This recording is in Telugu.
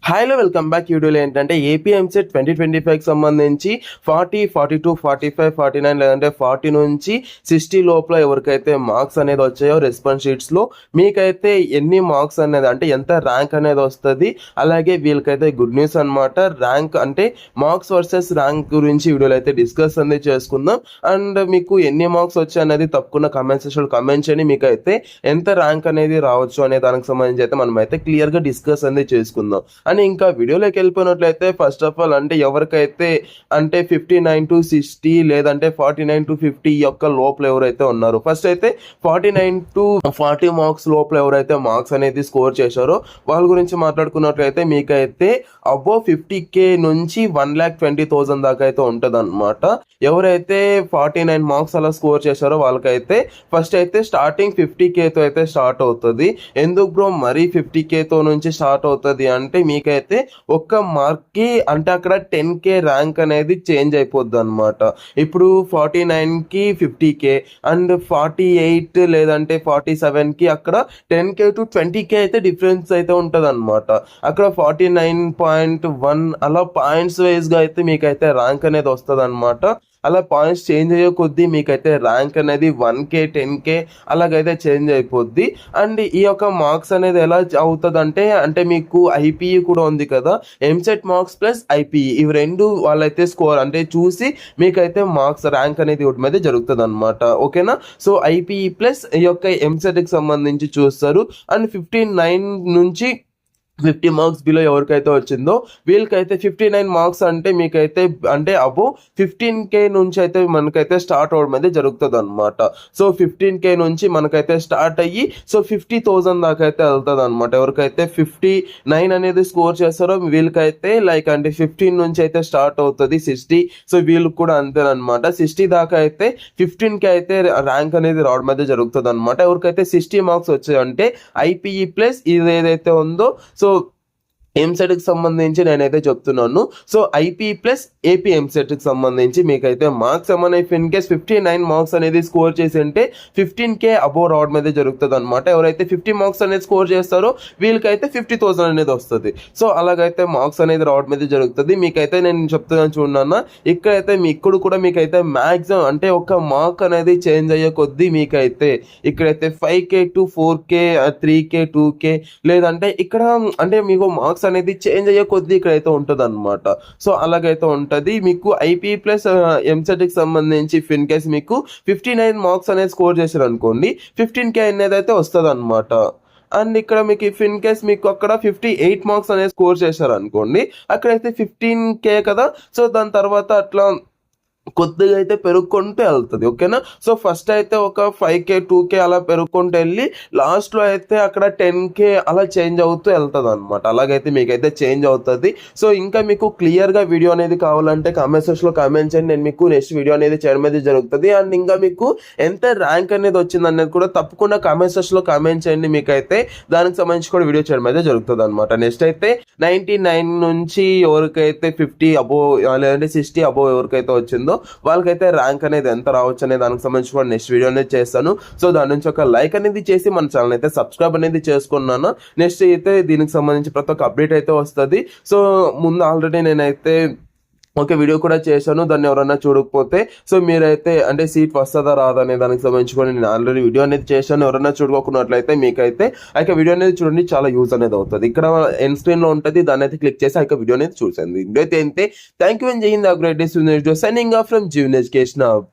హాయ్లో వెల్కమ్ బ్యాక్. వీడియోలో ఏంటంటే ఏపీ ఎంసెట్ 2025కి సంబంధించి 40, 42, 45, 49 లేదంటే 40 నుంచి 60 లోపల ఎవరికైతే మార్క్స్ అనేది వచ్చాయో రెస్పాన్స్ షీట్స్లో మీకైతే ఎన్ని మార్క్స్ అనేది అంటే ఎంత ర్యాంక్ అనేది వస్తుంది, అలాగే వీళ్ళకైతే గుడ్ న్యూస్ అనమాట. ర్యాంక్ అంటే మార్క్స్ వర్సెస్ ర్యాంక్ గురించి వీడియోలో అయితే డిస్కస్ అనేది చేసుకుందాం. అండ్ మీకు ఎన్ని మార్క్స్ వచ్చాయి అనేది తప్పకుండా కామెంట్ సెక్షన్లో కామెంట్ చేయండి. మీకైతే ఎంత ర్యాంక్ అనేది రావచ్చు అనే దానికి సంబంధించి అయితే మనం అయితే క్లియర్గా డిస్కస్ అనేది చేసుకుందాం. అని ఇంకా వీడియోలోకి వెళ్ళిపోయినట్లయితే ఫస్ట్ ఆఫ్ ఆల్ అంటే ఎవరికైతే అంటే 59 to 60 లేదంటే 49 to 50 యొక్క లోపల ఎవరైతే ఉన్నారో, ఫస్ట్ అయితే 49 to 40 మార్క్స్ లోపల ఎవరైతే మార్క్స్ అనేది స్కోర్ చేశారో వాళ్ళ గురించి మాట్లాడుకున్నట్లయితే మీకైతే అబోవ్ 50K నుంచి 1,20,000 దాకా అయితే ఉంటుంది అనమాట. ఎవరైతే 49 మార్క్స్ అలా స్కోర్ చేశారో వాళ్ళకైతే ఫస్ట్ అయితే స్టార్టింగ్ 50Kతో అయితే స్టార్ట్ అవుతుంది. ఎందుకు బ్రో మరీ 50Kతో నుంచి స్టార్ట్ అవుతుంది అంటే మీకైతే ఒక్క మార్క్కి అంటే అక్కడ 10K ర్యాంక్ అనేది చేంజ్ అయిపోద్ది అనమాట. ఇప్పుడు 49కి 50K అండ్ 48 లేదంటే 47కి అక్కడ 10K to 20K అయితే డిఫరెన్స్ అయితే ఉంటుంది అనమాట. అక్కడ 49.1 అలా పాయింట్స్ వైజ్గా అయితే మీకైతే ర్యాంక్ అనేది వస్తుంది అనమాట. అలా పాయింట్స్ చేంజ్ అయ్యే కొద్దీ మీకైతే ర్యాంక్ అనేది 1K 10K అలాగైతే చేంజ్ అయిపోద్ది. అండ్ ఈ యొక్క మార్క్స్ అనేది ఎలా అవుతుంది అంటే మీకు ఐపీఈ కూడా ఉంది కదా, ఎంసెట్ మార్క్స్ ప్లస్ ఐపీఈ ఇవి రెండు వాళ్ళైతే స్కోర్ అంటే చూసి మీకైతే మార్క్స్ ర్యాంక్ అనేది ఇవ్వడం అయితే జరుగుతుంది అనమాట. ఓకేనా? సో ఐపీఈ ప్లస్ ఈ యొక్క ఎంసెట్కి సంబంధించి చూస్తారు. అండ్ 59 నుంచి 50 మార్క్స్ బిలో ఎవరికైతే వచ్చిందో వీళ్ళకైతే 59 మార్క్స్ అంటే మీకైతే అంటే అబోవ్ 15K నుంచి అయితే మనకైతే స్టార్ట్ అవడం అయితే జరుగుతుంది అనమాట. సో 15K నుంచి మనకైతే స్టార్ట్ అయ్యి సో 50,000 దాకా అయితే వెళ్తుంది అనమాట. ఎవరికైతే 59 అనేది స్కోర్ చేస్తారో వీళ్ళకైతే లైక్ అంటే 15 నుంచి అయితే స్టార్ట్ అవుతుంది 60. సో వీళ్ళకి కూడా అంతేనమాట. 60 దాకా అయితే 15K అయితే ర్యాంక్ అనేది రావడం అయితే జరుగుతుంది అనమాట. ఎవరికైతే 60 మార్క్స్ వచ్చాయంటే ఐపీఈ ప్లస్ ఇది ఏదైతే ఉందో సో ఎంసెట్కి సంబంధించి నేనైతే చెప్తున్నాను. సో ఐపీ ప్లస్ ఏపీ ఎంసెట్కి సంబంధించి మీకైతే మార్క్స్ ఏమైనా ఇన్ కేస్ 59 మార్క్స్ అనేది స్కోర్ చేసి ఉంటే 15K అబోవ్ రావడం అయితే జరుగుతుంది అనమాట. ఎవరైతే 50 మార్క్స్ అనేది స్కోర్ చేస్తారో వీళ్ళకైతే 50,000 అనేది వస్తుంది. సో అలాగైతే మార్క్స్ అనేది రావడం అయితే జరుగుతుంది. మీకైతే నేను చెప్తున్నాను చూడన్నా, ఇక్కడైతే ఇక్కడ కూడా మీకైతే మ్యాక్సిమం అంటే ఒక మార్క్ అనేది చేంజ్ అయ్యే కొద్దీ మీకైతే ఇక్కడైతే 5K to 4K 3K 2K లేదంటే ఇక్కడ అంటే మీకు మార్క్స్ అనేది చేంజ్ అయ్యే కొద్దీ ఇక్కడైతే ఉంటుంది అనమాట. సో అలాగైతే ఉంటుంది. మీకు ఐపీ ప్లస్ ఎంసెట్కి సంబంధించి ఇన్ కేస్ మీకు 59 మార్క్స్ అనేది స్కోర్ చేశారు అనుకోండి 15K అనేది అయితే వస్తుంది అనమాట. అండ్ ఇక్కడ మీకు ఇన్ కేస్ మీకు అక్కడ 58 మార్క్స్ అనేది స్కోర్ చేశారు అనుకోండి అక్కడైతే 15K కదా. సో దాని తర్వాత అట్లా కొద్దిగా అయితే పెరుగుకుంటూ వెళ్తుంది. ఓకేనా? సో ఫస్ట్ అయితే ఒక 5K 2K అలా పెరుగుకుంటూ వెళ్ళి లాస్ట్లో అయితే అక్కడ 10K అలా చేంజ్ అవుతూ వెళ్తుంది అనమాట. అలాగైతే మీకైతే చేంజ్ అవుతుంది. సో ఇంకా మీకు క్లియర్గా వీడియో అనేది కావాలంటే కామెంట్ సెక్షన్లో కామెంట్ చేయండి. నేను మీకు నెక్స్ట్ వీడియో అనేది చేయడం అనేది జరుగుతుంది. అండ్ ఇంకా మీకు ఎంత ర్యాంక్ అనేది వచ్చింది అనేది కూడా తప్పకుండా కామెంట్ సెక్షన్లో కామెంట్ చేయండి. మీకైతే దానికి సంబంధించి కూడా వీడియో చేయడం అయితే జరుగుతుంది అనమాట. నెక్స్ట్ అయితే 99 నుంచి ఎవరికైతే 50 అబోవ్ లేదంటే 60 అబోవ్ ఎవరికైతే వచ్చిందో వాళ్ళకైతే ర్యాంక్ అనేది ఎంత రావచ్చు అనే దానికి సంబంధించి కూడా నెక్స్ట్ వీడియో అనేది చేస్తాను. సో దాని నుంచి ఒక లైక్ అనేది చేసి మన ఛానల్ అయితే సబ్స్క్రైబ్ అనేది చేసుకున్నాను. నెక్స్ట్ అయితే దీనికి సంబంధించి ప్రతి ఒక్క అప్డేట్ అయితే వస్తుంది. సో ముందు ఆల్రెడీ నేనైతే ఒక వీడియో కూడా చేశాను, దాన్ని ఎవరన్నా చూడకపోతే సో మీరైతే అంటే సీట్ వస్తుందా రాదా అనే దానికి సంబంధించుకొని నేను ఆల్రెడీ వీడియో అనేది చేశాను. ఎవరన్నా చూడకున్నట్లయితే మీకైతే ఆ యొక్క వీడియో అనేది చూడండి, చాలా యూజ్ అనేది అవుతుంది. ఇక్కడ ఎండ్ స్క్రీన్లో ఉంటుంది, దాన్ని అయితే క్లిక్ చేసి ఆ యొక్క వీడియో అనేది చూసండి. వీడియో అయితే థ్యాంక్ యూ అండ్ జై Hind. Great day signing off from Jeevan education hub.